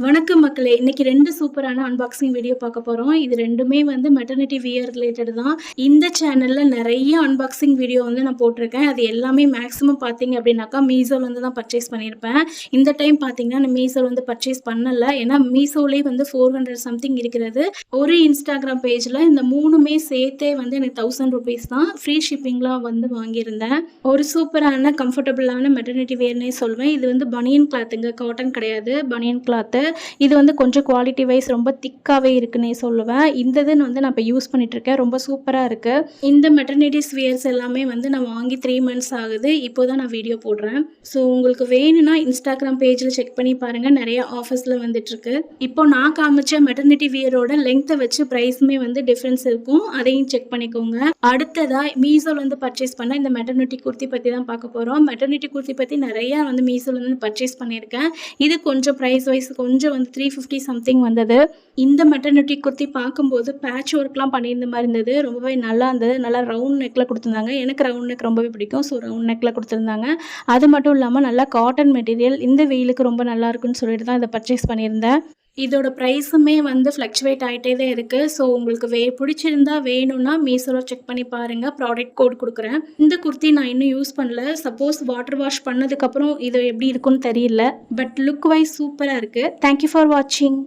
வணக்கம் மக்களே! இன்னைக்கு 2 சூப்பரான அன்பாக்சிங் வீடியோ பார்க்க போறோம். இது 2மே வந்து மெட்டர்னிட்டி வியர் ரிலேட்டட் தான். இந்த சேனல்ல நெறைய அன்பாக்சிங் வீடியோ வந்து நான் போட்டிருக்கேன். அது எல்லாமே மேக்ஸிமம் பார்த்தீங்க அப்படின்னாக்கா, மீஷோலருந்து தான் பர்ச்சேஸ் பண்ணியிருப்பேன். இந்த டைம் பார்த்தீங்கன்னா, நான் மீஷோல வந்து பர்ச்சேஸ் பண்ணல. ஏன்னா மீஷோலயே வந்து 400 சம்திங் இருக்கிறது. ஒரு இன்ஸ்டாகிராம் பேஜ்ல இந்த 3மே சேர்த்தே வந்து எனக்கு ₹1000 தான். ஃப்ரீ ஷிப்பிங்ல வந்து வாங்கியிருந்தேன். ஒரு சூப்பரான கம்ஃபர்டபுளான மெட்டர்னிட்டி வியர்னே சொல்வேன். இது வந்து பனியன் கிளாத்துங்க. காட்டன் கிடையாது. பனியன் கிளாத்து. இது வந்து கொஞ்சம் குவாலிட்டி வைஸ் ரொம்ப திக்காவே இருக்குன்னே சொல்லுவேன். இந்த இதுன்னு வந்து நான் இப்போ யூஸ் பண்ணிட்டுருக்கேன். ரொம்ப சூப்பரா இருக்கு. இந்த மெட்டர்னிட்டிஸ் வியர்ஸ் எல்லாமே வந்து நான் வாங்கி 3 மந்த்ஸ் ஆகுது. இப்போ தான் நான் வீடியோ போடுறேன். ஸோ உங்களுக்கு வேணும்னா இன்ஸ்டாகிராம் பேஜில் செக் பண்ணி பாருங்க. நிறைய ஆஃபர்ஸில் வந்துட்டுருக்கு. இப்போ நான் காமிச்ச மெட்டர்னிட்டி வியரோட லெங்த்தை வச்சு ப்ரைஸுமே வந்து டிஃப்ரென்ஸ் இருக்கும். அதையும் செக் பண்ணிக்கோங்க. அடுத்ததா மீஷோல வந்து பர்ச்சேஸ் பண்ண இந்த மெட்டர்னிட்டி குர்த்தி பற்றி தான் பார்க்க போகிறோம். மெட்டர்னிட்டி குர்த்தி பற்றி நிறையா வந்து மீஷோல வந்து பர்ச்சேஸ் பண்ணியிருக்கேன். இது கொஞ்சம் ப்ரைஸ் வைஸ் கொஞ்சம் வந்து 350 சம்திங் வந்தது. இந்த மெட்டர்னிட்டி குர்த்தி பார்க்கும்போது பேட்ச் ஒர்க்லாம் பண்ணியிருந்த மாதிரி இருந்தது. ரொம்பவே நல்லா இருந்தது. நல்லா ரவுண்ட் நெக்கில் கொடுத்துருந்தாங்க. எனக்கு ரவுண்ட் நெக் ரொம்பவே பிடிக்கும். ஸோ ரவுண்ட் நெக்கில் கொடுத்துருந்தாங்க. அது மட்டும் இல்லாமல் நல்லா காட்டன் மெட்டீரியல். இந்த வெயிலுக்கு ரொம்ப நல்லா இருக்குன்னு சொல்லிட்டு தான் இதை பர்ச்சேஸ் பண்ணியிருந்தேன். இதோட ப்ரைஸுமே வந்து ஃப்ளக்சுவேட் ஆகிட்டே தான் இருக்குது. ஸோ உங்களுக்கு பிடிச்சிருந்தா வேணும்னா மீஷோவில் செக் பண்ணி பாருங்கள். ப்ராடக்ட் கோட் கொடுக்குறேன். இந்த குர்த்தி நான் இன்னும் யூஸ் பண்ணல. சப்போஸ் வாட்டர் வாஷ் பண்ணதுக்கப்புறம் இது எப்படி இருக்குன்னு தெரியல. பட் லுக் வைஸ் சூப்பராக இருக்குது. தேங்க்யூ ஃபார் வாட்சிங்.